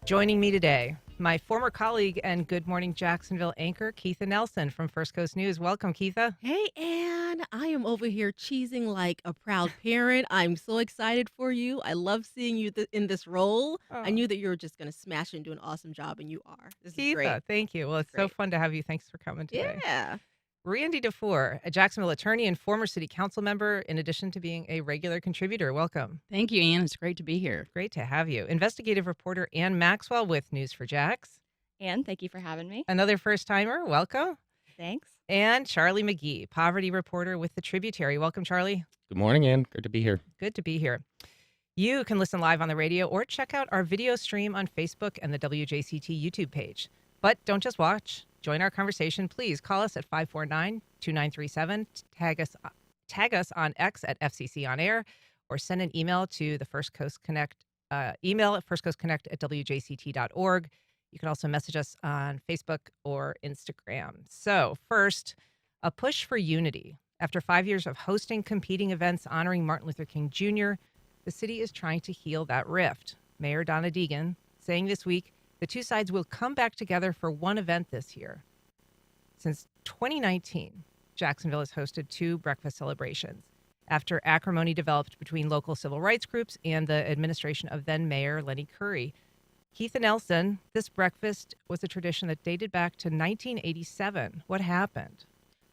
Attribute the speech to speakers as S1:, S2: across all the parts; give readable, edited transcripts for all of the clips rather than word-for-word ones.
S1: Joining me today, my former colleague and Good Morning Jacksonville anchor, Keitha Nelson from First Coast News. Welcome, Keitha.
S2: Hey, Ann, I am over here cheesing like a proud parent. I'm so excited for you. I love seeing you in this role. I
S1: Oh,
S2: knew that you were just going to smash and do an awesome job, and you are. This is great.
S1: Keitha, thank you. Well,
S2: It's
S1: it's so
S2: great.
S1: fun to have you. Thanks for coming today.
S2: Yeah.
S1: Randy DeFore, a Jacksonville attorney and former city council member, in addition to being a regular contributor. Welcome.
S3: Thank you, Ian. It's great to be here.
S1: Great to have you. Investigative reporter Ann Maxwell with News for Jax.
S4: And thank you for having me.
S1: Another first timer. Welcome.
S4: Thanks.
S1: And Charlie McGee, poverty reporter with the Tributary. Welcome, Charlie.
S5: Good morning, Ann. Good to be here.
S1: Good to be here. You can listen live on the radio or check out our video stream on Facebook and the WJCT YouTube page. But don't just watch. Join our conversation. Please call us at 549-2937. Tag us on X at FCC On Air, or send an email to the First Coast Connect email at firstcoastconnect@wjct.org. You can also message us on Facebook or Instagram. So first, a push for unity. After 5 years of hosting competing events honoring Martin Luther King Jr., the city is trying to heal that rift. Mayor Donna Deegan saying this week the two sides will come back together for one event this year. Since 2019, Jacksonville has hosted two breakfast celebrations after acrimony developed between local civil rights groups and the administration of then Mayor Lenny Curry. Keitha Nelson, this breakfast was a tradition that dated back to 1987. What happened?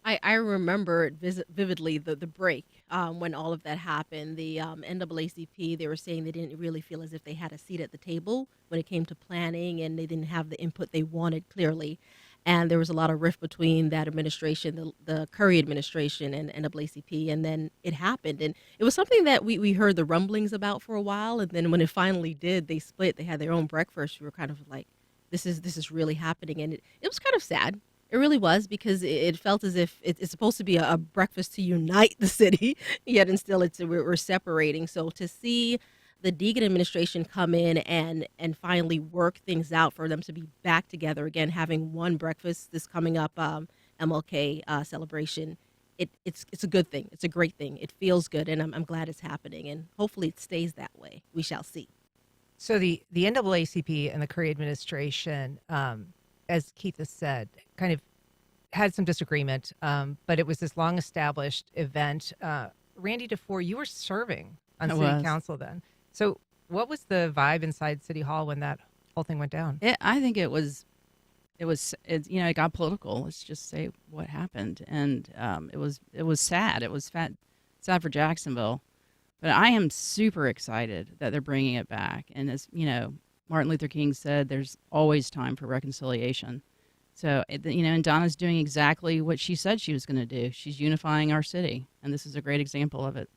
S2: I remember it vividly, the break when all of that happened. The NAACP, they were saying they didn't really feel as if they had a seat at the table when it came to planning, and they didn't have the input they wanted clearly. And there was a lot of rift between that administration, the Curry administration, and NAACP, and then it happened. And it was something that we heard the rumblings about for a while, and then when it finally did, they split. They had their own breakfast. We were kind of like, this is really happening, and it was kind of sad. It really was, because it felt as if it's supposed to be a breakfast to unite the city, yet and still we're separating. So to see the Deegan administration come in and finally work things out for them to be back together again, having one breakfast this coming up MLK celebration, it's a good thing. It's a great thing. It feels good, and I'm glad it's happening, and hopefully it stays that way. We shall see.
S1: So the NAACP and the Curry administration, as Keitha said, kind of had some disagreement, but it was this long-established event. Randy DeFore, you were serving on
S3: I
S1: city
S3: was.
S1: council then. So what was the vibe inside City Hall when that whole thing went down?
S3: I think it got political. Let's just say what happened, and it was sad. It was sad for Jacksonville, but I am super excited that they're bringing it back. And as you know, Martin Luther King said, "There's always time for reconciliation." So and Donna's doing exactly what she said she was going to do. She's unifying our city, and this is a great example of it.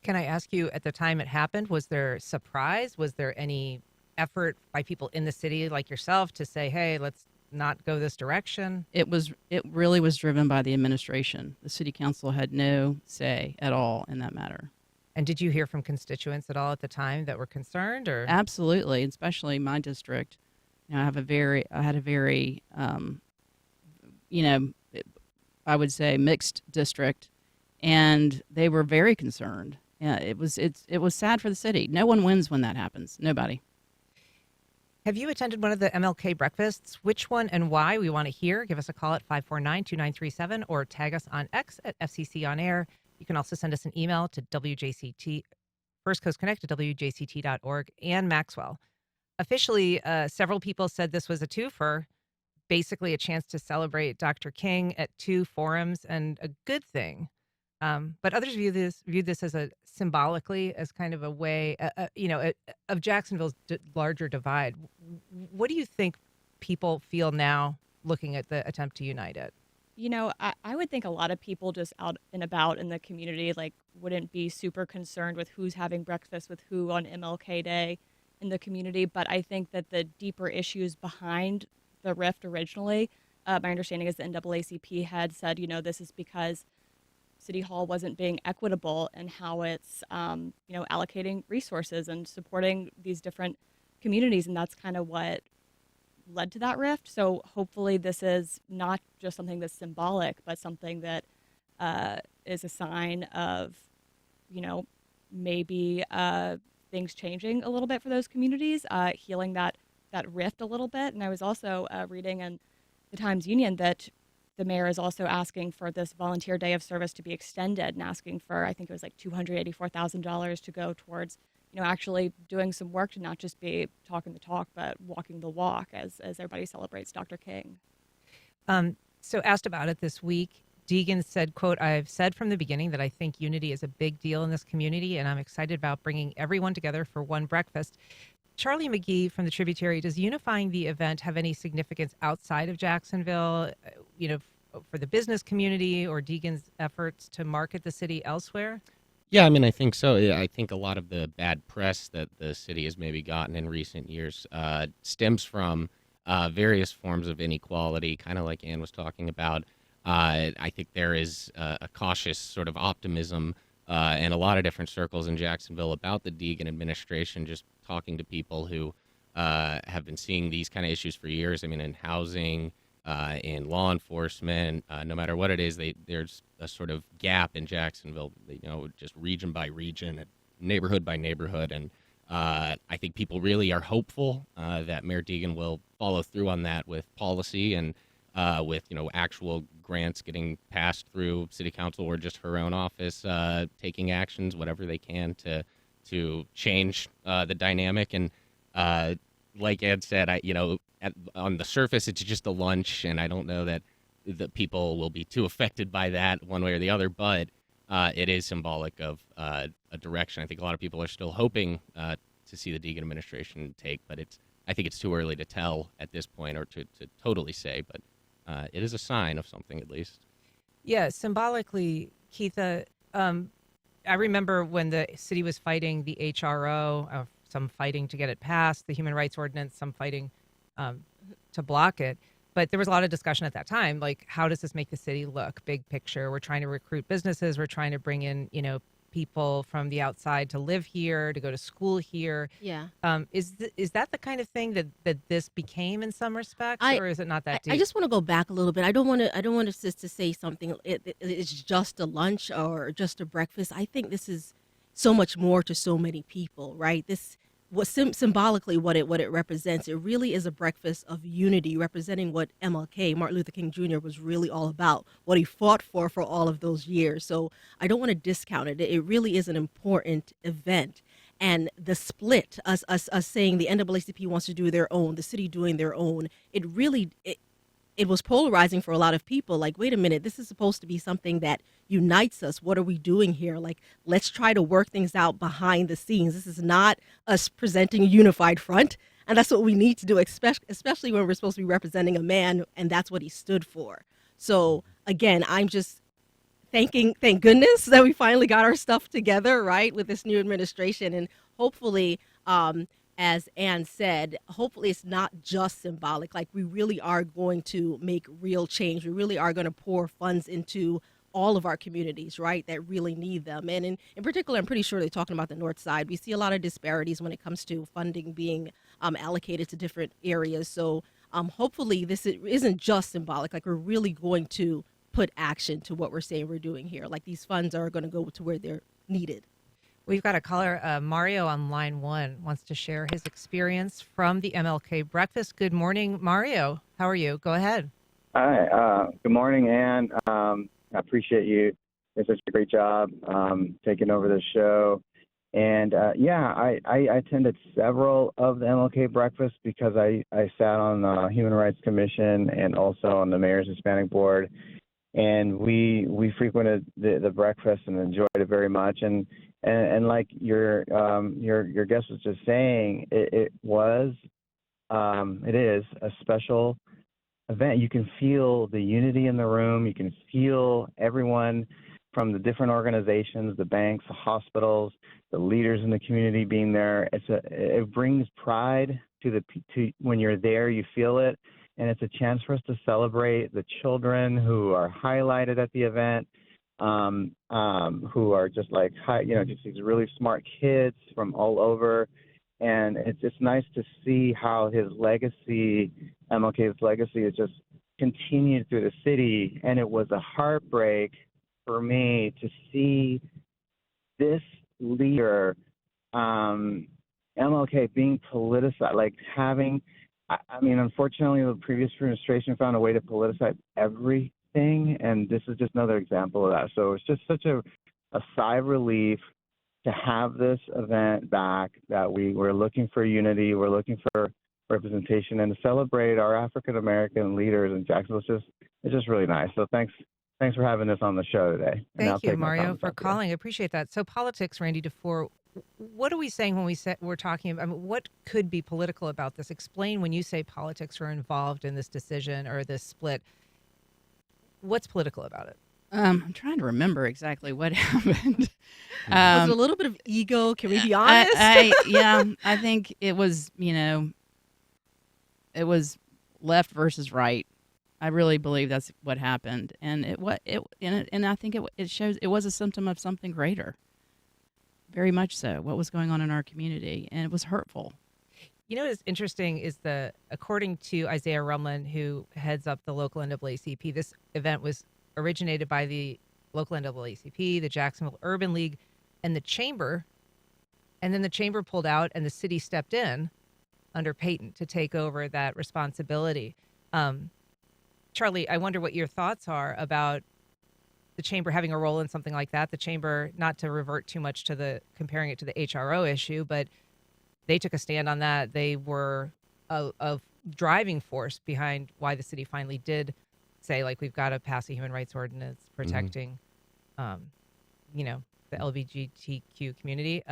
S1: Can I ask you, at the time it happened, was there surprise? Was there any effort by people in the city like yourself to say, hey, let's not go this direction?
S3: It really was driven by the administration. The city council had no say at all in that matter.
S1: And did you hear from constituents at all at the time that were concerned? Or
S3: Absolutely, especially my district. I had a very, I would say mixed district, and they were very concerned. Yeah, it was sad for the city. No one wins when that happens. Nobody.
S1: Have you attended one of the MLK breakfasts? Which one and why? We want to hear. Give us a call at 549-2937 or tag us on X at FCC On Air. You can also send us an email to WJCT, First Coast Connect at WJCT.org. And Maxwell. Officially, several people said this was a twofer, basically a chance to celebrate Dr. King at two forums, and a good thing. But others viewed this as symbolically as kind of a way, of Jacksonville's larger divide. What do you think people feel now looking at the attempt to unite it?
S4: I would think a lot of people just out and about in the community, wouldn't be super concerned with who's having breakfast with who on MLK Day in the community. But I think that the deeper issues behind the rift originally, my understanding is the NAACP had said, this is because City Hall wasn't being equitable in how it's, allocating resources and supporting these different communities. And that's kind of what led to that rift. So hopefully this is not just something that's symbolic, but something that is a sign of, maybe things changing a little bit for those communities, healing that that rift a little bit. And I was also reading in the Times Union that the mayor is also asking for this volunteer day of service to be extended and asking for, I think it was like $284,000 to go towards, actually doing some work to not just be talking the talk, but walking the walk as everybody celebrates Dr. King.
S1: So asked about it this week, Deegan said, quote, "I've said from the beginning that I think unity is a big deal in this community, and I'm excited about bringing everyone together for one breakfast." Charlie McGee from the Tributary, does unifying the event have any significance outside of Jacksonville, for the business community or Deegan's efforts to market the city elsewhere?
S5: Yeah, I mean, I think so. Yeah, I think a lot of the bad press that the city has maybe gotten in recent years stems from various forms of inequality, kind of like Ann was talking about. I think there is a cautious sort of optimism in a lot of different circles in Jacksonville about the Deegan administration, just talking to people who have been seeing these kind of issues for years. I mean, in housing, in law enforcement, no matter what it is, there's a sort of gap in Jacksonville, just region by region, and neighborhood by neighborhood. And I think people really are hopeful that Mayor Deegan will follow through on that with policy and with actual grants getting passed through city council or just her own office, taking actions, whatever they can to change the dynamic. And like Ed said, on the surface, it's just a lunch, and I don't know that the people will be too affected by that one way or the other, but it is symbolic of a direction I think a lot of people are still hoping to see the Deegan administration take, but I think it's too early to tell at this point or to totally say, but it is a sign of something at least.
S1: Yeah, symbolically, Keitha, I remember when the city was fighting the HRO, some fighting to get it passed, the Human Rights Ordinance, some fighting to block it. But there was a lot of discussion at that time, like, how does this make the city look? Big picture. We're trying to recruit businesses. We're trying to bring in, people from the outside to live here, to go to school here.
S2: Yeah.
S1: Is that the kind of thing that this became in some respects, or is it not that deep?
S2: I just want to go back a little bit. I don't want us to say something. It's just a lunch or just a breakfast. I think this is so much more to so many people, right? This was symbolically what it represents. It really is a breakfast of unity, representing what MLK, Martin Luther King Jr., was really all about, what he fought for all of those years. So I don't want to discount it. It really is an important event. And the split, us saying the NAACP wants to do their own, the city doing their own, it was polarizing for a lot of people. Like, wait a minute, this is supposed to be something that unites us. What are we doing here? Like, let's try to work things out behind the scenes. This is not us presenting a unified front. And that's what we need to do, especially when we're supposed to be representing a man, and that's what he stood for. So, again, I'm just thank goodness that we finally got our stuff together, right, with this new administration. And hopefully, as Ann said, hopefully it's not just symbolic. Like, we really are going to make real change. We really are going to pour funds into all of our communities, right, that really need them. And in particular, I'm pretty sure they're talking about the North Side. We see a lot of disparities when it comes to funding being allocated to different areas. So hopefully this isn't just symbolic. Like, we're really going to put action to what we're saying we're doing here. Like, these funds are going to go to where they're needed.
S1: We've got a caller, Mario on line 1, wants to share his experience from the MLK breakfast. Good morning, Mario. How are you? Go ahead.
S6: Hi. Good morning, Ann. I appreciate you. It's such a great job taking over the show. And I attended several of the MLK breakfasts because I sat on the Human Rights Commission and also on the Mayor's Hispanic Board. And we frequented the breakfast and enjoyed it very much. And like your guest was just saying, it is a special event. You can feel the unity in the room. You can feel everyone from the different organizations, the banks, the hospitals, the leaders in the community being there. It brings pride to when you're there. You feel it. And it's a chance for us to celebrate the children who are highlighted at the event, who are just just these really smart kids from all over. And it's just nice to see how his legacy, MLK's legacy, is just continued through the city. And it was a heartbreak for me to see this leader, MLK, being politicized, like having I mean, unfortunately, the previous administration found a way to politicize everything, and this is just another example of that. So it's just such a sigh of relief to have this event back, that we're looking for unity, we're looking for representation, and to celebrate our African American leaders in Jacksonville. It's just really nice. So thanks for having this on the show today. And I'll
S1: Thank you,
S6: take my
S1: Mario,
S6: comments
S1: for
S6: off here.
S1: calling. I appreciate that. So politics, Randy DeFore, what are we saying when we're talking about, I mean, what could be political about this? Explain when you say politics are involved in this decision or this split. What's political about it?
S3: I'm trying to remember exactly what happened.
S2: Was it a little bit of ego? Can we be honest?
S3: I think it was, it was left versus right. I really believe that's what happened, and and I think it shows it was a symptom of something greater. Very much so. What was going on in our community, and it was hurtful.
S1: You know what is interesting is according to Isaiah Rumlin, who heads up the local NAACP, this event was originated by the local NAACP, the Jacksonville Urban League, and the Chamber. And then the Chamber pulled out and the city stepped in under Peyton to take over that responsibility. Charlie, I wonder what your thoughts are about the Chamber having a role in something like that. The Chamber, not to revert too much to comparing it to the HRO issue, but they took a stand on that. They were a driving force behind why the city finally did say, like, we've got to pass a human rights ordinance protecting, the LGBTQ community.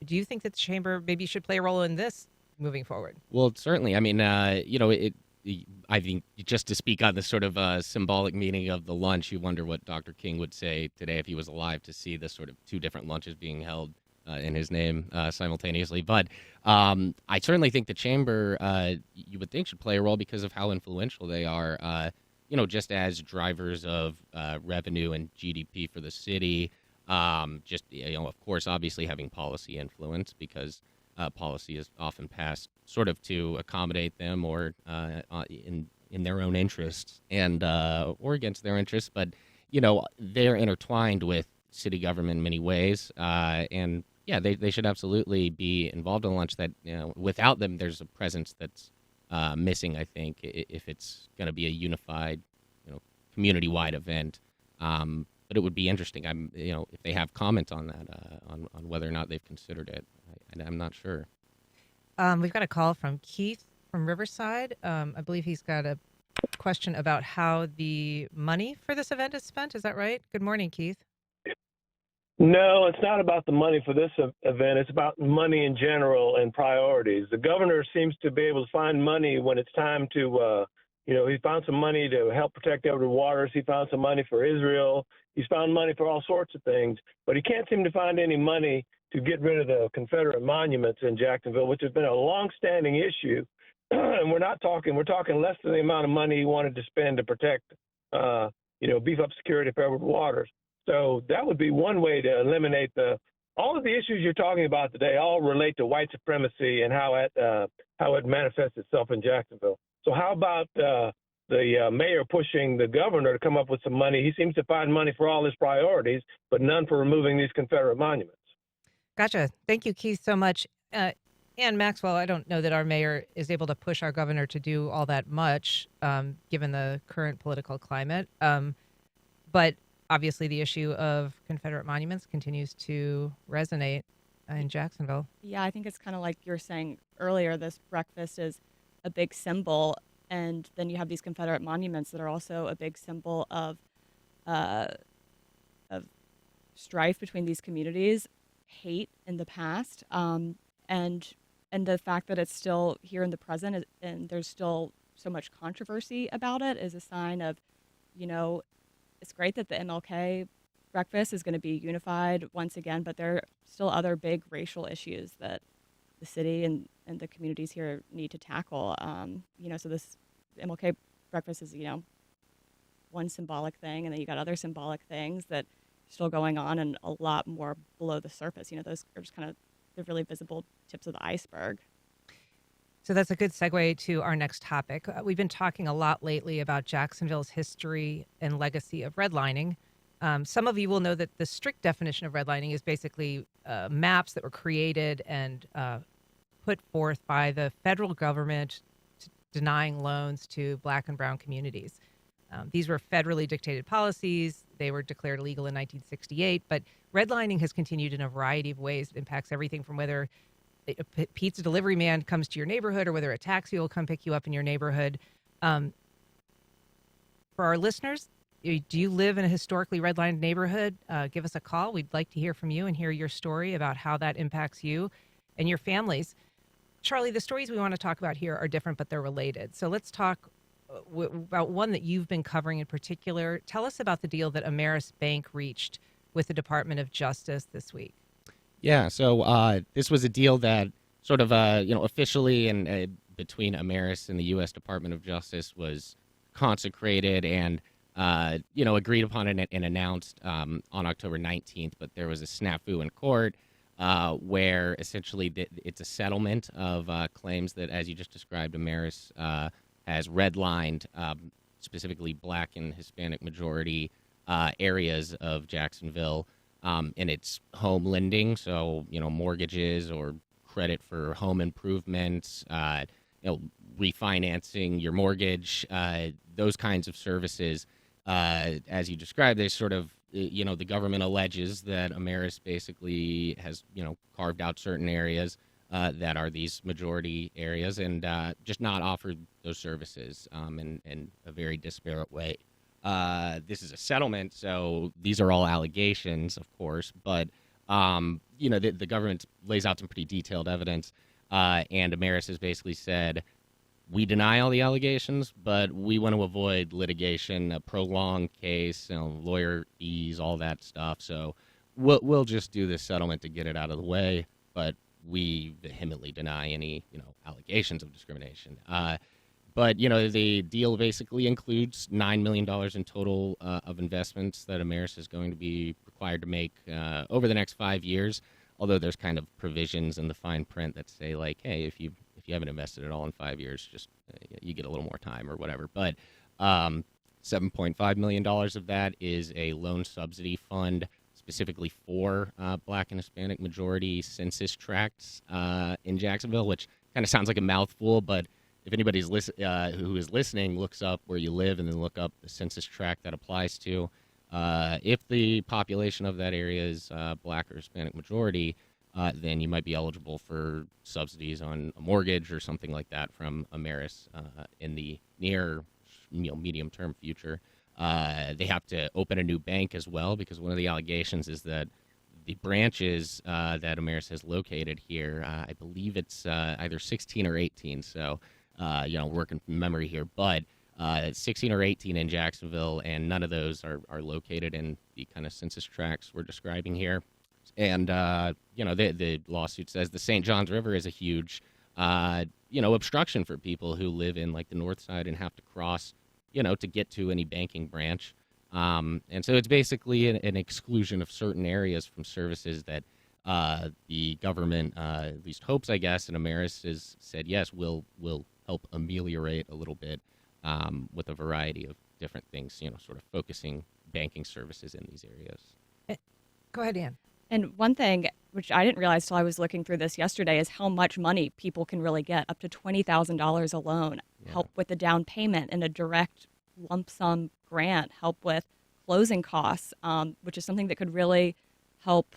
S1: Do you think that the Chamber maybe should play a role in this moving forward?
S5: Well, certainly. I mean, I think just to speak on the sort of symbolic meaning of the lunch, you wonder what Dr. King would say today if he was alive to see the sort of two different lunches being held in his name simultaneously. But I certainly think the Chamber, you would think, should play a role because of how influential they are, just as drivers of revenue and GDP for the city. Of course, obviously having policy influence because policy is often passed sort of to accommodate them or in their own interests and or against their interests. But, they're intertwined with city government in many ways. And yeah, they should absolutely be involved in lunch. That, without them, there's a presence that's missing, I think, if it's going to be a unified, community-wide event. But it would be interesting. If they have comments on that, on whether or not they've considered it. I'm not sure.
S1: We've got a call from Keith from Riverside. I believe he's got a question about how the money for this event is spent. Is that right? Good morning, Keith.
S7: No, it's not about the money for this event. It's about money in general and priorities. The governor seems to be able to find money when it's time to, he found some money to help protect Edward Waters. He found some money for Israel. He's found money for all sorts of things, but he can't seem to find any money to get rid of the Confederate monuments in Jacksonville, which has been a long-standing issue. And we're talking less than the amount of money he wanted to spend to protect, beef up security for Edward Waters. So that would be one way to eliminate all of the issues you're talking about today. All relate to white supremacy and how it manifests itself in Jacksonville. So how about the mayor pushing the governor to come up with some money? He seems to find money for all his priorities, but none for removing these Confederate monuments.
S1: Gotcha. Thank you, Keith, so much. Ann Maxwell, I don't know that our mayor is able to push our governor to do all that much, given the current political climate. But obviously the issue of Confederate monuments continues to resonate in Jacksonville.
S4: Yeah, I think it's kind of like you were saying earlier, this breakfast is a big symbol, and then you have these Confederate monuments that are also a big symbol of strife between these communities, hate in the past, and the fact that it's still here in the present and there's still so much controversy about it is a sign of, it's great that the MLK breakfast is going to be unified once again, but there are still other big racial issues that the city and the communities here need to tackle. So this MLK breakfast is, one symbolic thing, and then you got other symbolic things that are still going on and a lot more below the surface. Those are just kind of the really visible tips of the iceberg.
S1: So that's a good segue to our next topic. We've been talking a lot lately about Jacksonville's history and legacy of redlining. Some of you will know that the strict definition of redlining is basically maps that were created and put forth by the federal government denying loans to Black and brown communities. These were federally dictated policies. They were declared illegal in 1968, but redlining has continued in a variety of ways. It impacts everything from whether a pizza delivery man comes to your neighborhood or whether a taxi will come pick you up in your neighborhood. For our listeners, do you live in a historically redlined neighborhood? Give us a call. We'd like to hear from you and hear your story about how that impacts you and your families. Charlie, the stories we want to talk about here are different, but they're related. So let's talk about one that you've been covering in particular. Tell us about the deal that Ameris Bank reached with the Department of Justice this week.
S5: Yeah, so this was a deal that sort of, officially and between Ameris and the U.S. Department of Justice was consecrated and, agreed upon and announced on October 19th. But there was a snafu in court where essentially it's a settlement of claims that, as you just described, Ameris has redlined specifically Black and Hispanic majority areas of Jacksonville. And it's home lending, so, mortgages or credit for home improvements, refinancing your mortgage, those kinds of services. As you described, they sort of, the government alleges that Ameris basically has, carved out certain areas that are these majority areas and just not offered those services in a very disparate way. This is a settlement, so these are all allegations, of course, but, the government lays out some pretty detailed evidence, and Ameris has basically said, we deny all the allegations, but we want to avoid litigation, a prolonged case, lawyer fees, all that stuff, so we'll just do this settlement to get it out of the way, but we vehemently deny any, allegations of discrimination. But, the deal basically includes $9 million in total of investments that Ameris is going to be required to make over the next 5 years, although there's kind of provisions in the fine print that say, like, hey, if you haven't invested at all in 5 years, just you get a little more time or whatever. But $7.5 million of that is a loan subsidy fund specifically for Black and Hispanic majority census tracts in Jacksonville, which kind of sounds like a mouthful, but if anybody's who is listening looks up where you live and then look up the census tract that applies to, if the population of that area is Black or Hispanic majority, then you might be eligible for subsidies on a mortgage or something like that from Ameris in the near, medium-term future. They have to open a new bank as well, because one of the allegations is that the branches that Ameris has located here, I believe it's either 16 or 18, so working from memory here, but 16 or 18 in Jacksonville, and none of those are located in the kind of census tracts we're describing here. And, the lawsuit says the St. Johns River is a huge, obstruction for people who live in, like, the north side and have to cross, to get to any banking branch. And so it's basically an exclusion of certain areas from services that the government at least hopes, I guess, and Ameris has said, yes, we'll help ameliorate a little bit with a variety of different things, sort of focusing banking services in these areas.
S1: Go ahead, Ann.
S4: And one thing, which I didn't realize till I was looking through this yesterday, is how much money people can really get, up to $20,000 alone, help with the down payment and a direct lump sum grant, help with closing costs, which is something that could really help,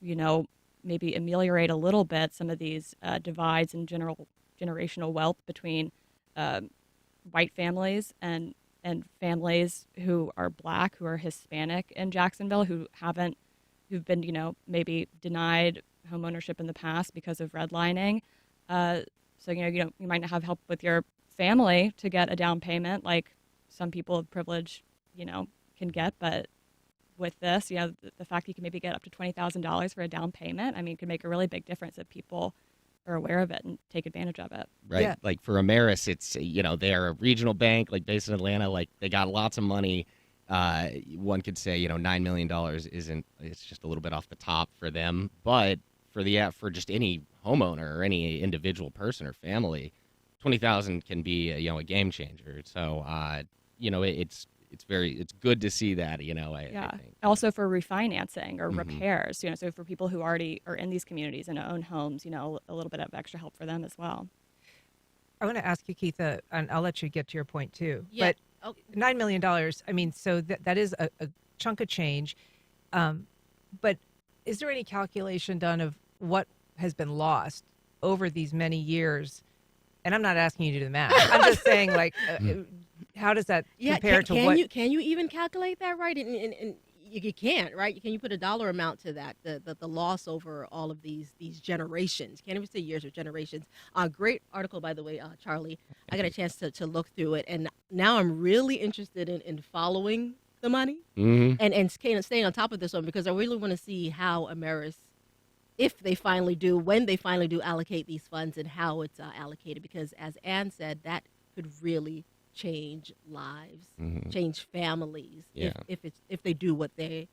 S4: maybe ameliorate a little bit some of these divides in generational wealth between white families and families who are Black, who are Hispanic in Jacksonville, who've been, maybe denied homeownership in the past because of redlining. So, you might not have help with your family to get a down payment like some people of privilege, can get. But with this, the fact you can maybe get up to $20,000 for a down payment, could make a really big difference if people are aware of it and take advantage of it.
S5: Right.
S1: Yeah.
S5: Like for Ameris, it's, they're a regional bank, like based in Atlanta, like they got lots of money. One could say, $9 million it's just a little bit off the top for them, but for just any homeowner or any individual person or family, 20,000 can be a game changer. So it's it's good to see that,
S4: Yeah.
S5: I think.
S4: Also for refinancing or
S5: Mhm.
S4: repairs, so for people who already are in these communities and own homes, a little bit of extra help for them as well.
S1: I want to ask you, Keitha, and I'll let you get to your point too.
S2: Yeah.
S1: But
S2: Oh,
S1: $9 million, I mean, so that is a chunk of change. But is there any calculation done of what has been lost over these many years? And I'm not asking you to do the math. I'm just saying, like, how does that
S2: yeah.
S1: compare
S2: Can,
S1: to
S2: can
S1: what?
S2: you even calculate that right? And you can't, right? Can you put a dollar amount to that? The loss over all of these generations. Can't even say years or generations. Great article, by the way, Charlie. I got a chance to look through it, and now I'm really interested in following the money
S5: Mhm.
S2: and kind of staying on top of this one, because I really want to see how Ameris, if they finally do, when they finally do allocate these funds, and how it's allocated. Because as Ann said, that could really change lives,
S5: Mhm.
S2: change families,
S5: Yeah.
S2: if they do what they're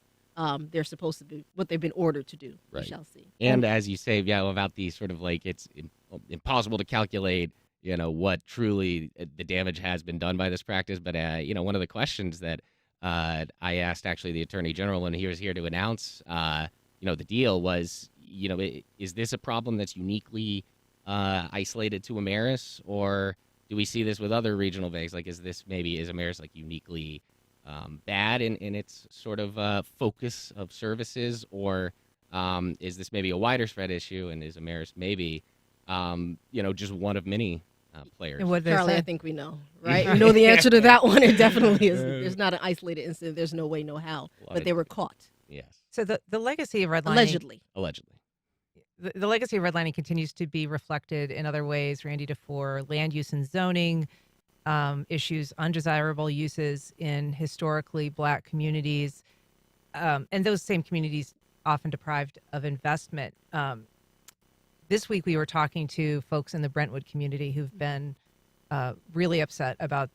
S2: supposed to do, what they've been ordered to do. We
S5: Right.
S2: shall see.
S5: And as you say, yeah, about the sort of like it's impossible to calculate, what truly the damage has been done by this practice. But one of the questions that I asked actually the Attorney General when he was here to announce, the deal was, is this a problem that's uniquely isolated to Ameris, or do we see this with other regional banks? Like, is Ameris like uniquely bad in its sort of focus of services, or is this maybe a wider spread issue, and is Ameris maybe, just one of many players?
S1: And what they
S2: Charlie, I
S1: say?
S2: think we know, right? We know the answer to that one. It definitely is. There's not an isolated incident. There's no way, no how. But they were caught,
S5: Yes,
S1: So the legacy of redlining,
S2: allegedly.
S5: allegedly.
S1: the legacy of redlining continues to be reflected in other ways. Randy DeFore, land use and zoning issues, undesirable uses in historically Black communities, and those same communities often deprived of investment. This week we were talking to folks in the Brentwood community who've been really upset about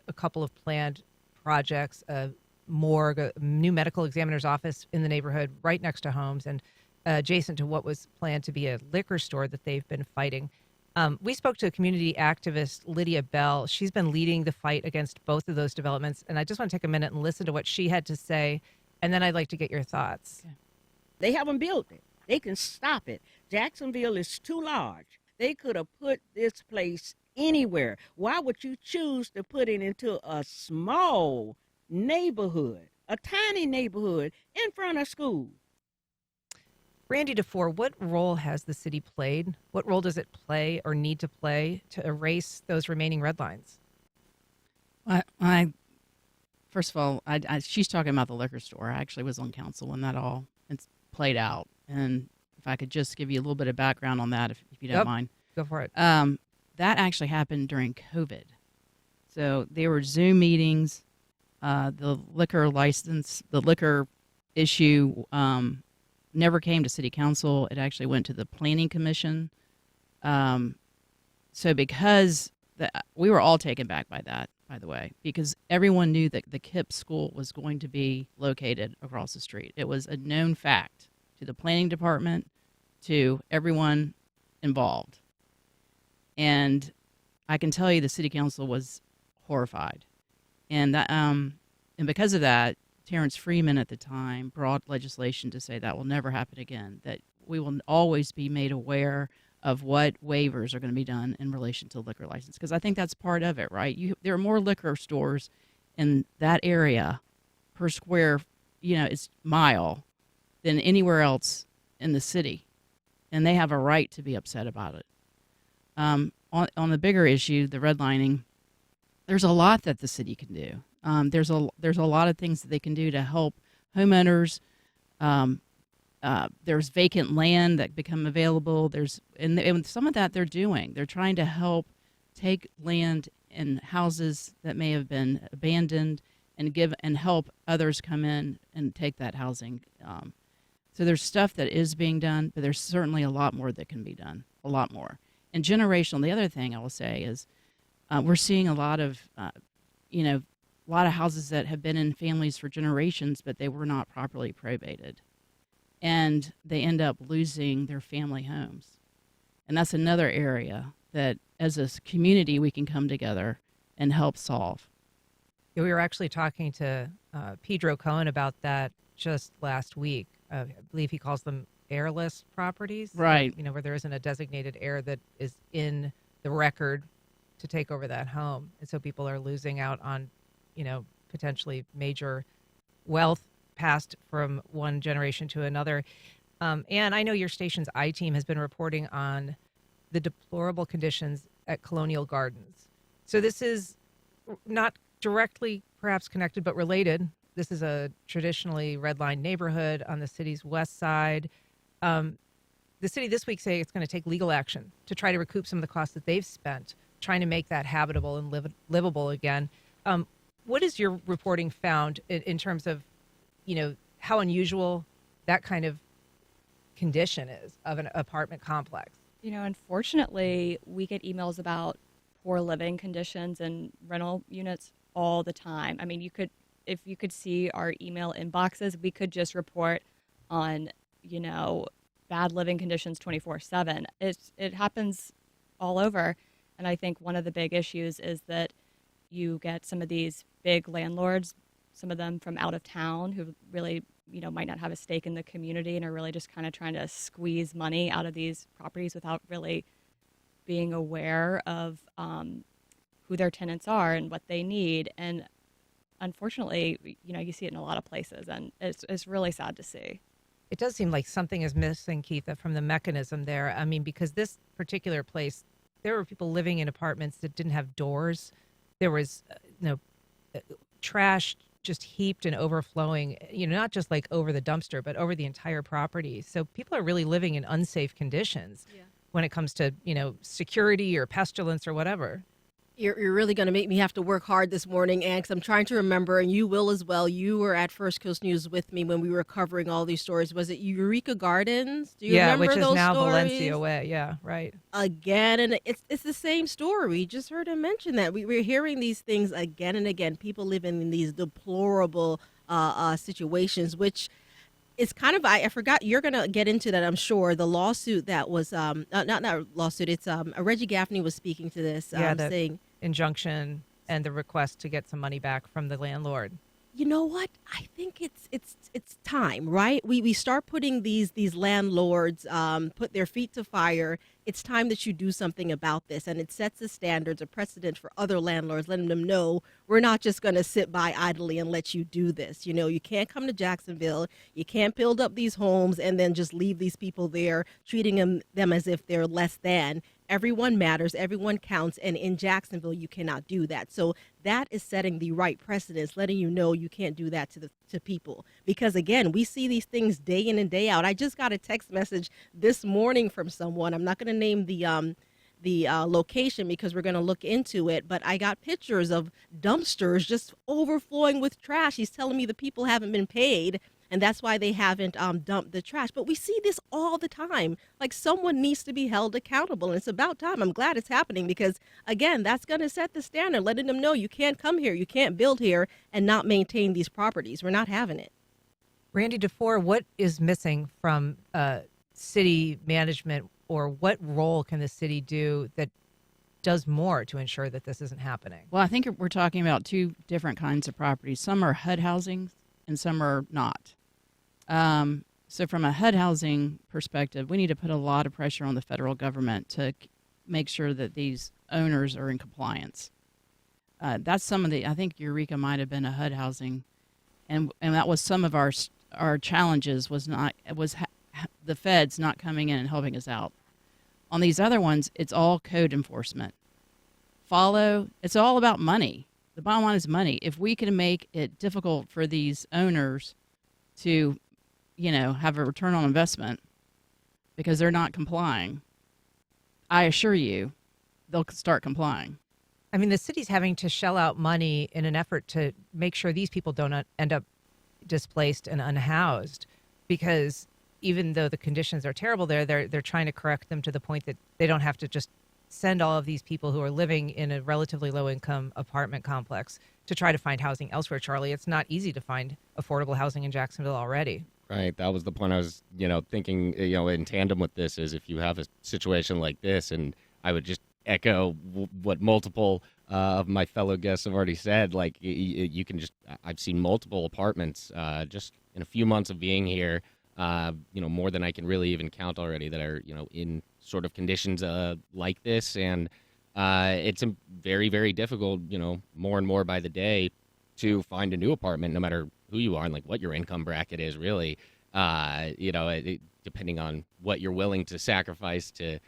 S1: a couple of planned projects, a morgue, a new medical examiner's office in the neighborhood right next to homes, and adjacent to what was planned to be a liquor store that they've been fighting. We spoke to a community activist, Lydia Bell. She's been leading the fight against both of those developments, and I just want to take a minute and listen to what she had to say, and then I'd like to get your thoughts.
S3: Okay.
S8: They haven't built it. They can stop it. Jacksonville is too large. They could have put this place anywhere. Why would you choose to put it into a small neighborhood, a tiny neighborhood in front of school?
S1: Randy DeFore, what role has the city played? What role does it play or need to play to erase those remaining red lines?
S3: First of all, she's talking about the liquor store. I actually was on council when that all it's played out, and if I could just give you a little bit of background on that, if you don't
S1: Yep.
S3: mind.
S1: Go for it.
S3: That actually happened during COVID. So there were Zoom meetings. The liquor license, the liquor issue never came to city council. It actually went to the planning commission. So because we were all taken back by that, by the way, because everyone knew that the KIPP school was going to be located across the street. It was a known fact to the planning department, to everyone involved. And I can tell you the city council was horrified. And that, and because of that, Terrence Freeman at the time brought legislation to say that will never happen again, that we will always be made aware of what waivers are going to be done in relation to liquor license. Because I think that's part of it, right? There are more liquor stores in that area per square, it's mile than anywhere else in the city. And they have a right to be upset about it. On the bigger issue, the redlining, there's a lot that the city can do. There's a lot of things that they can do to help homeowners. There's vacant land that become available. And some of that they're doing. They're trying to help take land and houses that may have been abandoned and help others come in and take that housing. So there's stuff that is being done, but there's certainly a lot more that can be done. A lot more. And generational. The other thing I will say is we're seeing a lot of houses that have been in families for generations, but they were not properly probated. And they end up losing their family homes. And that's another area that as a community we can come together and help solve.
S1: Yeah, we were actually talking to Pedro Cohen about that just last week. I believe he calls them airless properties,
S3: Right.
S1: where there isn't a designated heir that is in the record to take over that home. And so people are losing out on, potentially major wealth passed from one generation to another. And I know your station's I-Team has been reporting on the deplorable conditions at Colonial Gardens. So this is not directly perhaps connected, but related. This is a traditionally redlined neighborhood on the city's west side. The city this week say it's going to take legal action to try to recoup some of the costs that they've spent trying to make that habitable and livable again. What has your reporting found in terms of, how unusual that kind of condition is of an apartment complex?
S4: Unfortunately, we get emails about poor living conditions and rental units all the time. I mean, if you could see our email inboxes, we could just report on, bad living conditions 24/7. It happens all over. And I think one of the big issues is that you get some of these big landlords, some of them from out of town who really, might not have a stake in the community and are really just kind of trying to squeeze money out of these properties without really being aware of who their tenants are and what they need. And unfortunately, you see it in a lot of places, and it's really sad to see.
S1: It does seem like something is missing, Keitha, from the mechanism there. I mean, because this particular place, there were people living in apartments that didn't have doors. There was, trash just heaped and overflowing, not just like over the dumpster, but over the entire property. So people are really living in unsafe conditions when it comes to, security or pestilence or whatever.
S2: You're really going to make me have to work hard this morning, Ann, because I'm trying to remember, and you will as well. You were at First Coast News with me when we were covering all these stories. Was it Eureka Gardens? Do you remember
S1: which is
S2: those
S1: now
S2: stories?
S1: Valencia Way. Yeah, right.
S2: Again, and it's the same story. We just heard him mention that. We're hearing these things again and again. People living in these deplorable situations, which it's kind of, I forgot, you're going to get into that, I'm sure. The lawsuit that was, not lawsuit, it's Reggie Gaffney was speaking to this,
S1: The
S2: saying,
S1: injunction and the request to get some money back from the landlord.
S2: you know what? I think it's time, right? We start putting these landlords put their feet to fire. It's time that you do something about this, and it sets the standards, a precedent for other landlords, letting them know we're not just going to sit by idly and let you do this. You can't come to Jacksonville, you can't build up these homes and then just leave these people there, treating them as if they're less than. Everyone matters, everyone counts, and in Jacksonville, you cannot do that. So that is setting the right precedence, letting you know you can't do that to people. Because again, we see these things day in and day out. I just got a text message this morning from someone. I'm not going to name the location because we're going to look into it, but I got pictures of dumpsters just overflowing with trash. He's telling me the people haven't been paid, and that's why they haven't dumped the trash. But we see this all the time. Like, someone needs to be held accountable, and it's about time. I'm glad it's happening because, again, that's going to set the standard, letting them know you can't come here, you can't build here, and not maintain these properties. We're not having it.
S1: Randy DeFore, what is missing from city management, or what role can the city do that does more to ensure that this isn't happening?
S3: Well, I think we're talking about two different kinds of properties. Some are HUD housing and some are not. So from a HUD housing perspective, we need to put a lot of pressure on the federal government to make sure that these owners are in compliance. That's some of the, I think Eureka might have been a HUD housing, and that was some of our challenges was the feds not coming in and helping us out. On these other ones, it's all code enforcement. It's all about money. The bottom line is money. If we can make it difficult for these owners to, have a return on investment because they're not complying, I assure you, they'll start complying.
S1: I mean, the city's having to shell out money in an effort to make sure these people don't end up displaced and unhoused, because even though the conditions are terrible there, they're trying to correct them to the point that they don't have to just send all of these people who are living in a relatively low-income apartment complex to try to find housing elsewhere, Charlie. It's not easy to find affordable housing in Jacksonville already.
S5: Right. That was the point I was, thinking, in tandem with this is if you have a situation like this, and I would just echo what multiple of my fellow guests have already said. Like you can just, I've seen multiple apartments just in a few months of being here. More than I can really even count already that are in sort of conditions like this, and it's very, very difficult. More and more by the day to find a new apartment, no matter who you are and like what your income bracket is. Really, depending on what you're willing to sacrifice to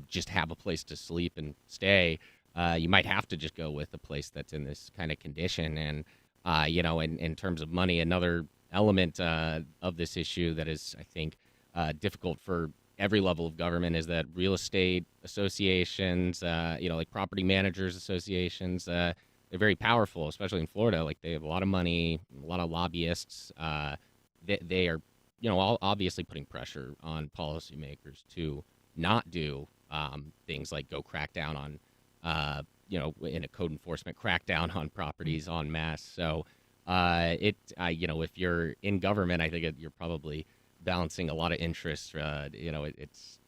S5: just have a place to sleep and stay, you might have to just go with a place that's in this kind of condition. And in terms of money, another element of this issue that is, I think, difficult for every level of government is that real estate associations, like property managers associations, they're very powerful, especially in Florida. Like they have a lot of money, a lot of lobbyists. They are, all obviously putting pressure on policymakers to not do things like go crack down on, in a code enforcement crackdown on properties en masse. So if you're in government, I think you're probably balancing a lot of interests. It's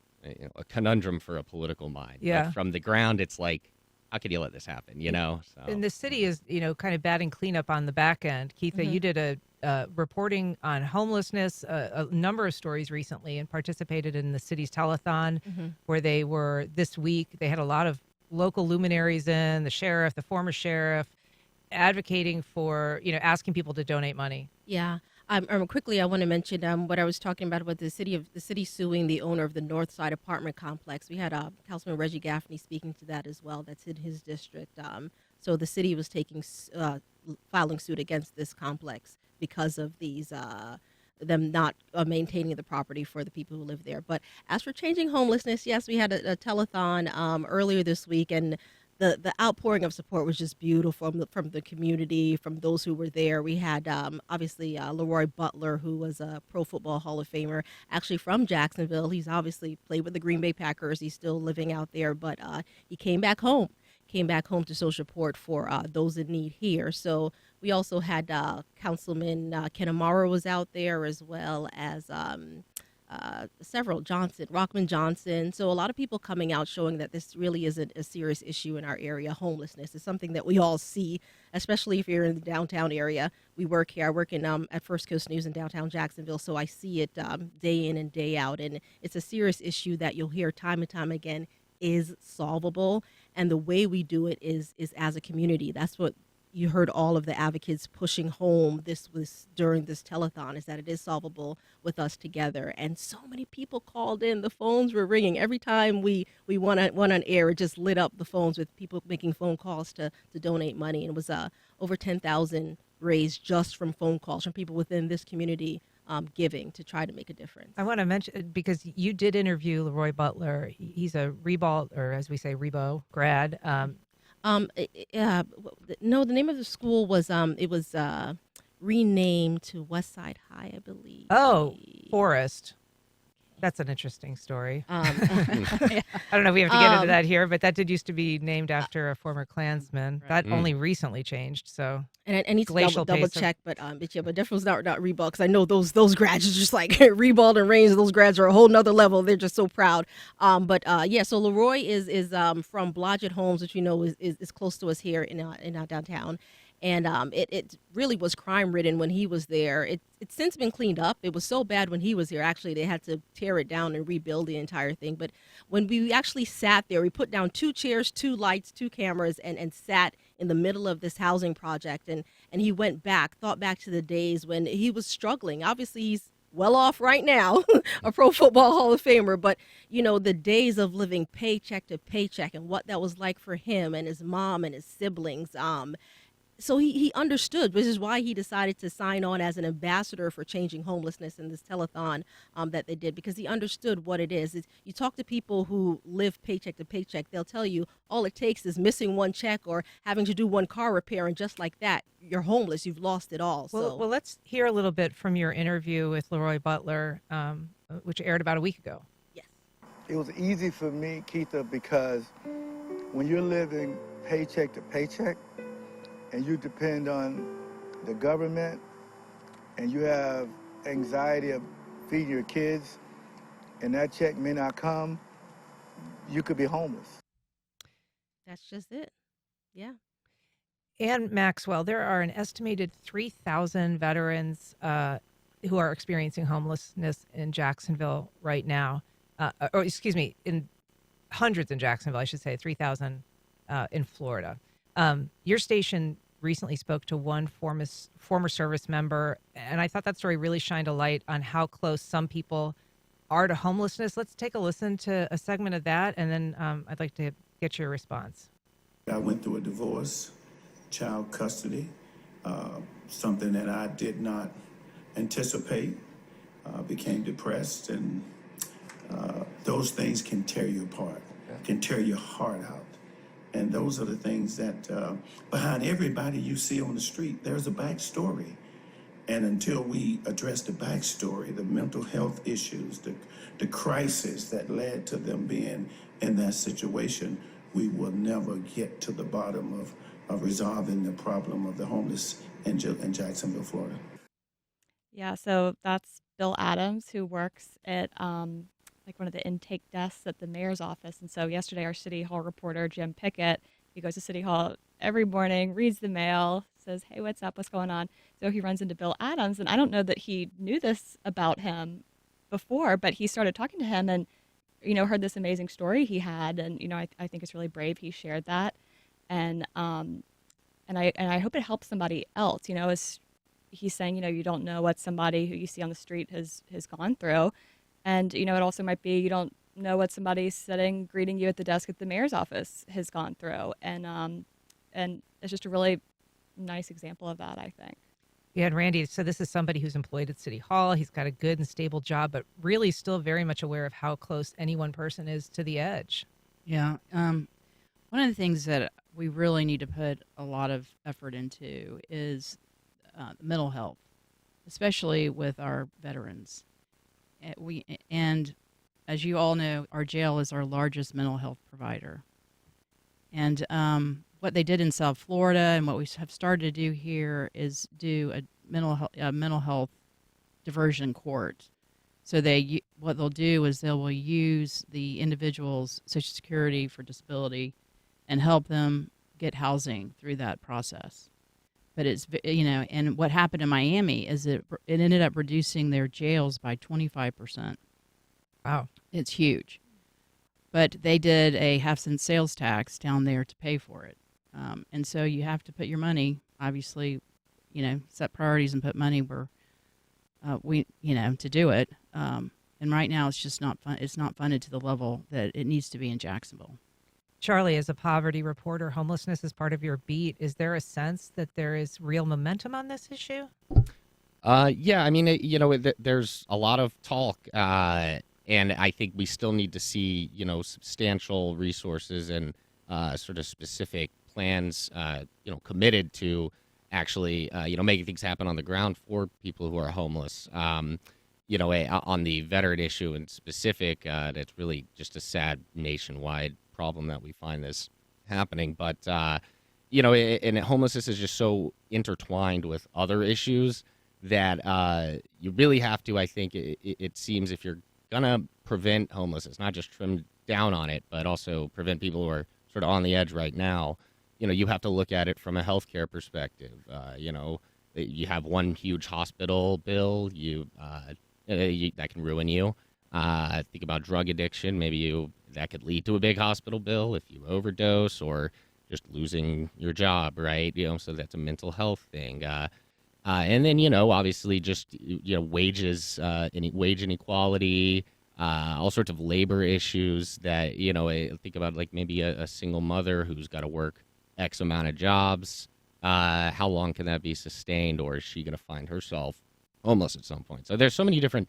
S5: a conundrum for a political mind.
S1: Yeah.
S5: But from the ground, it's like, how could you let this happen? So.
S1: And the city is, kind of batting cleanup on the back end. Keitha, you did a reporting on homelessness, a number of stories recently, and participated in the city's telethon, where this week, they had a lot of local luminaries in, the sheriff, the former sheriff, advocating for, asking people to donate money.
S2: Yeah. Quickly, I want to mention what I was talking about with the city suing the owner of the North Side apartment complex. We had Councilman Reggie Gaffney speaking to that as well. That's in his district. So the city was filing suit against this complex because of these them not maintaining the property for the people who live there. But as for changing homelessness, yes, we had a telethon earlier this week, and the outpouring of support was just beautiful from the community, from those who were there. We had obviously Leroy Butler, who was a Pro Football Hall of Famer, actually from Jacksonville. He's obviously played with the Green Bay Packers. He's still living out there, but he came back home to show support for those in need here. So we also had Councilman Ken Amaro was out there, as well as several, Rockman Johnson. So a lot of people coming out showing that this really isn't a serious issue in our area. Homelessness is something that we all see, especially if you're in the downtown area. We work here. I work at First Coast News in downtown Jacksonville, so I see it day in and day out. And it's a serious issue that you'll hear time and time again is solvable. And the way we do it is as a community. That's what you heard all of the advocates pushing home this was during this telethon, is that it is solvable with us together. And so many people called in. The phones were ringing. Every time we went on air, it just lit up the phones with people making phone calls to donate money. And it was over 10,000 raised just from phone calls from people within this community giving to try to make a difference.
S1: I want to mention, because you did interview Leroy Butler. He's a Reball, or as we say, Rebo grad.
S2: No, the name of the school was renamed to Westside High, I believe.
S1: Oh, Forest. That's an interesting story. I don't know if we have to get into that here, but that did used to be named after a former Klansman. That only recently changed. So,
S2: and I need to double check, but definitely was not Reball, because I know those grads are just like Reball and Reigns. Those grads are a whole nother level. They're just so proud. So Leroy is from Blodgett Homes, which is close to us here in our downtown. And it really was crime-ridden when he was there. It's since been cleaned up. It was so bad when he was here. Actually, they had to tear it down and rebuild the entire thing. But when we actually sat there, we put down 2 chairs, 2 lights, 2 cameras, and sat in the middle of this housing project. And he thought back to the days when he was struggling. Obviously, he's well off right now, a Pro Football Hall of Famer. But, the days of living paycheck to paycheck and what that was like for him and his mom and his siblings, so he understood, which is why he decided to sign on as an ambassador for changing homelessness in this telethon that they did, because he understood what it is. You talk to people who live paycheck to paycheck, they'll tell you all it takes is missing one check or having to do one car repair, and just like that, you're homeless. You've lost it all.
S1: Well, let's hear a little bit from your interview with Leroy Butler, which aired about a week ago.
S2: Yes.
S9: It was easy for me, Keitha, because when you're living paycheck to paycheck, and you depend on the government, and you have anxiety of feeding your kids, and that check may not come, you could be homeless.
S2: That's just it. Yeah.
S1: And Maxwell, there are an estimated 3,000 veterans who are experiencing homelessness in Jacksonville right now. Or excuse me, in hundreds in Jacksonville, I should say, 3,000 in Florida. Your station recently spoke to one former service member, and I thought that story really shined a light on how close some people are to homelessness. Let's take a listen to a segment of that, and then I'd like to get your response.
S10: I went through a divorce, child custody, something that I did not anticipate, became depressed, and those things can tear you apart, can tear your heart out. And those are the things that behind everybody you see on the street, there's a backstory. And until we address the backstory, the mental health issues, the crisis that led to them being in that situation, we will never get to the bottom of resolving the problem of the homeless in Jacksonville, Florida.
S4: Yeah, so that's Bill Adams, who works at like one of the intake desks at the mayor's office. And so yesterday, our City Hall reporter, Jim Pickett, he goes to City Hall every morning, reads the mail, says, hey, what's up? What's going on? So he runs into Bill Adams. And I don't know that he knew this about him before, but he started talking to him and, heard this amazing story he had. And, I think it's really brave he shared that. And I hope it helps somebody else, as he's saying, you don't know what somebody who you see on the street has gone through. And, it also might be you don't know what somebody sitting greeting you at the desk at the mayor's office has gone through. And it's just a really nice example of that, I think.
S1: Yeah, and Randy, so this is somebody who's employed at City Hall. He's got a good and stable job, but really still very much aware of how close any one person is to the edge.
S3: Yeah. One of the things that we really need to put a lot of effort into is mental health, especially with our veterans. And as you all know, our jail is our largest mental health provider. And what they did in South Florida and what we have started to do here is do a mental health diversion court. So what they'll do is they will use the individual's Social Security for disability and help them get housing through that process. But it's, and what happened in Miami is it ended up reducing their jails by 25%.
S1: Wow.
S3: It's huge. But they did a half-cent sales tax down there to pay for it. And so you have to put your money, obviously, set priorities and put money where to do it. And right now it's just not fun. It's not funded to the level that it needs to be in Jacksonville.
S1: Charlie, as a poverty reporter, homelessness is part of your beat. Is there a sense that there is real momentum on this issue?
S5: Yeah, I mean, there's a lot of talk, and I think we still need to see, substantial resources and sort of specific plans, committed to actually, making things happen on the ground for people who are homeless. On the veteran issue in specific, it's really just a sad nationwide problem that we find this happening. But, and homelessness is just so intertwined with other issues that you really have to, I think, it seems, if you're going to prevent homelessness, not just trim down on it, but also prevent people who are sort of on the edge right now, you have to look at it from a healthcare perspective. You have one huge hospital bill, that can ruin you. Think about drug addiction. Maybe that could lead to a big hospital bill if you overdose or just losing your job, right? So that's a mental health thing. And then, obviously just, wages, wage inequality, all sorts of labor issues that, think about like maybe a single mother who's got to work X amount of jobs. How long can that be sustained, or is she going to find herself homeless at some point? So there's so many different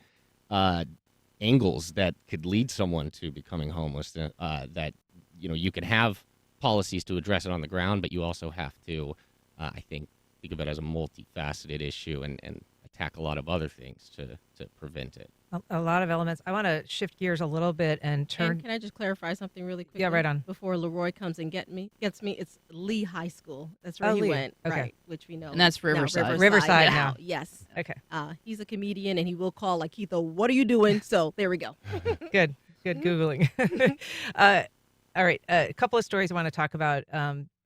S5: angles that could lead someone to becoming homeless that, you can have policies to address it on the ground, but you also have to, I think of it as a multifaceted issue and attack a lot of other things to prevent it.
S1: A lot of elements. I want to shift gears a little bit and turn.
S2: And can I just clarify something really quickly?
S1: Yeah, right on.
S2: Before Leroy comes and gets me, it's Lee High School. That's where he
S1: Lee.
S2: went,
S1: Okay.
S2: right? Which we know.
S3: And that's Riverside.
S1: Riverside now.
S2: Yes.
S1: Okay.
S2: He's a comedian, and he will call like, Keitha, what are you doing? So there we go.
S1: Good Googling. All right, a couple of stories I want to talk about.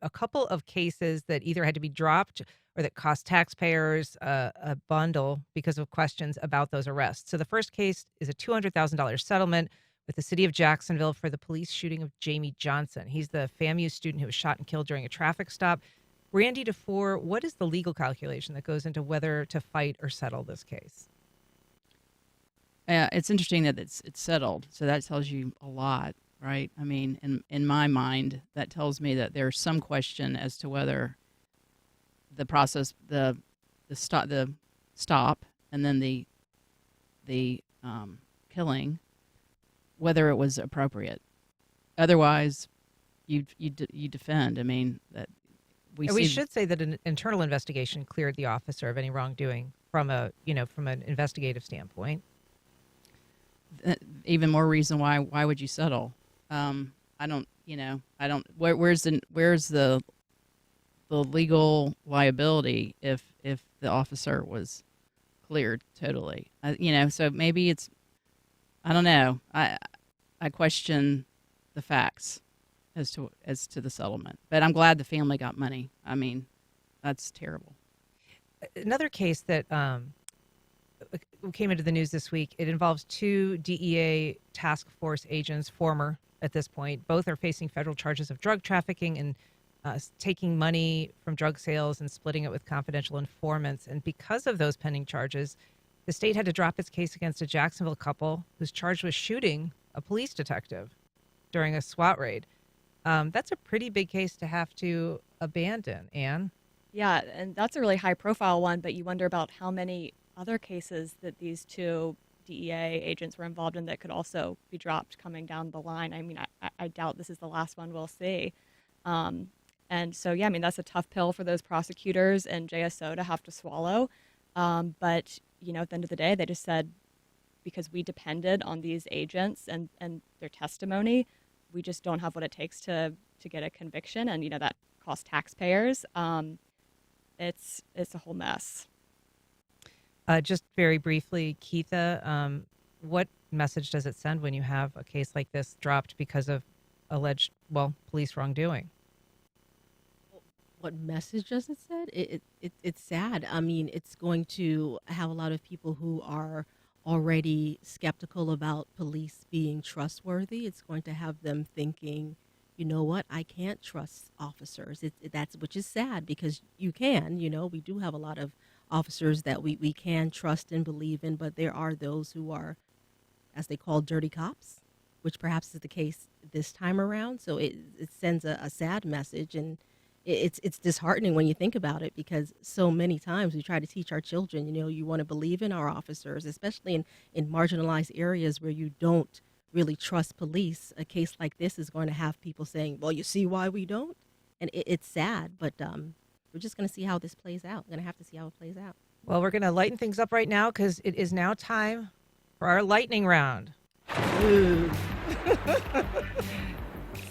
S1: A couple of cases that either had to be dropped or that cost taxpayers a bundle because of questions about those arrests. So the first case is a $200,000 settlement with the city of Jacksonville for the police shooting of Jamie Johnson. He's the FAMU student who was shot and killed during a traffic stop. Randy DeFore, what is the legal calculation that goes into whether to fight or settle this case?
S3: It's interesting that it's settled, so that tells you a lot, right? I mean, in my mind, that tells me that there's some question as to whether the process, the stop, and then the killing, whether it was appropriate. Otherwise, you defend. I mean, that
S1: We should say that an internal investigation cleared the officer of any wrongdoing from from an investigative standpoint.
S3: Even more reason why would you settle? I don't. Where's the legal liability if the officer was cleared totally? So maybe it's. I don't know. I question the facts as to the settlement, but I'm glad the family got money. I mean, that's terrible.
S1: Another case that came into the news this week, it involves two DEA task force agents, former at this point. Both are facing federal charges of drug trafficking and taking money from drug sales and splitting it with confidential informants. And because of those pending charges, the state had to drop its case against a Jacksonville couple who's charged with shooting a police detective during a SWAT raid. That's a pretty big case to have to abandon, Anne.
S4: Yeah, and that's a really high profile one, but you wonder about how many other cases that these two DEA agents were involved in that could also be dropped coming down the line. I mean, I doubt this is the last one we'll see. And so, yeah, I mean, that's a tough pill for those prosecutors and JSO to have to swallow. But, at the end of the day, they just said, because we depended on these agents and their testimony, we just don't have what it takes to get a conviction. And, that costs taxpayers. It's a whole mess.
S1: Just very briefly, Keitha, what message does it send when you have a case like this dropped because of alleged, police wrongdoing?
S2: What message does it send? It's sad. I mean, it's going to have a lot of people who are already skeptical about police being trustworthy. It's going to have them thinking, you know what, I can't trust officers. That's which is sad because you can. We do have a lot of officers that we can trust and believe in, but there are those who are, as they call, dirty cops, which perhaps is the case this time around. So it sends a sad message, and it's disheartening when you think about it, because so many times we try to teach our children, you want to believe in our officers, especially in marginalized areas where you don't really trust police. A case like this is going to have people saying, well, you see why we don't? And it's sad, but we're just going to see how this plays out. We're going to have to see how it plays out.
S1: Well, we're going to lighten things up right now because it is now time for our lightning round.
S2: Ooh.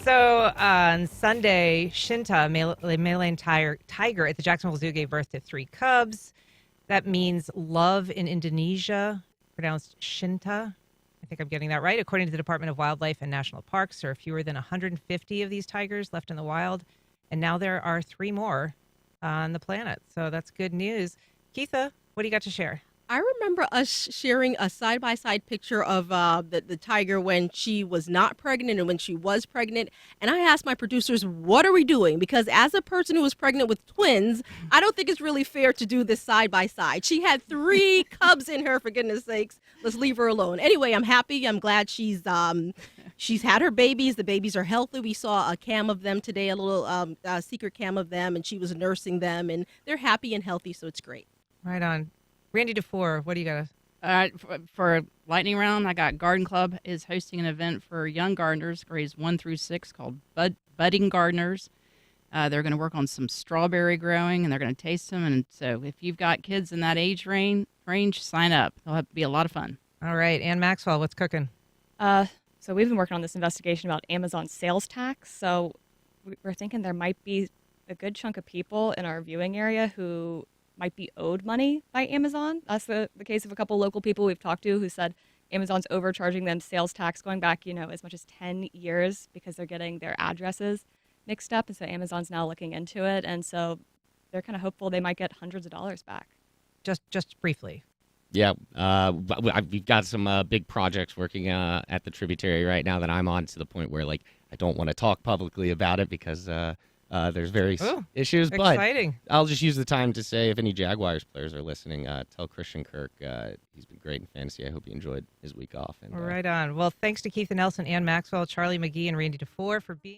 S1: So on Sunday, Shinta, a Malayan tiger at the Jacksonville Zoo, gave birth to 3 cubs. That means love in Indonesia, pronounced Shinta. I think I'm getting that right. According to the Department of Wildlife and National Parks, there are fewer than 150 of these tigers left in the wild. And now there are 3 more on the planet. So that's good news. Keitha, what do you got to share?
S2: I remember us sharing a side-by-side picture of the tiger when she was not pregnant and when she was pregnant. And I asked my producers, what are we doing? Because as a person who was pregnant with twins, I don't think it's really fair to do this side-by-side. She had 3 cubs in her, for goodness sakes. Let's leave her alone. Anyway, I'm happy. I'm glad she's had her babies. The babies are healthy. We saw a cam of them today, a little secret cam of them, and she was nursing them. And they're happy and healthy, so it's great.
S1: Right on. Randy DeFore, what do you got?
S3: For lightning round, I got Garden Club is hosting an event for young gardeners, grades 1 through 6, called Budding Gardeners. They're going to work on some strawberry growing, and they're going to taste them. And so, if you've got kids in that age range, sign up. It'll be a lot of fun.
S1: All right, Ann Maxwell, what's cooking?
S4: So we've been working on this investigation about Amazon sales tax. So we're thinking there might be a good chunk of people in our viewing area who might be owed money by Amazon. That's the case of a couple local people we've talked to who said, Amazon's overcharging them sales tax going back, as much as 10 years because they're getting their addresses mixed up. And so Amazon's now looking into it. And so they're kind of hopeful they might get hundreds of dollars back.
S1: Just briefly.
S5: Yeah, we've got some big projects working at the Tributary right now that I'm on, to the point where like I don't want to talk publicly about it because there's various issues. But
S1: Exciting.
S5: I'll just use the time to say, if any Jaguars players are listening, tell Christian Kirk he's been great in fantasy. I hope he enjoyed his week off. And,
S1: Right on. Well, thanks to Keith and Nelson, Ann Maxwell, Charlie McGee, and Randy DeFore for being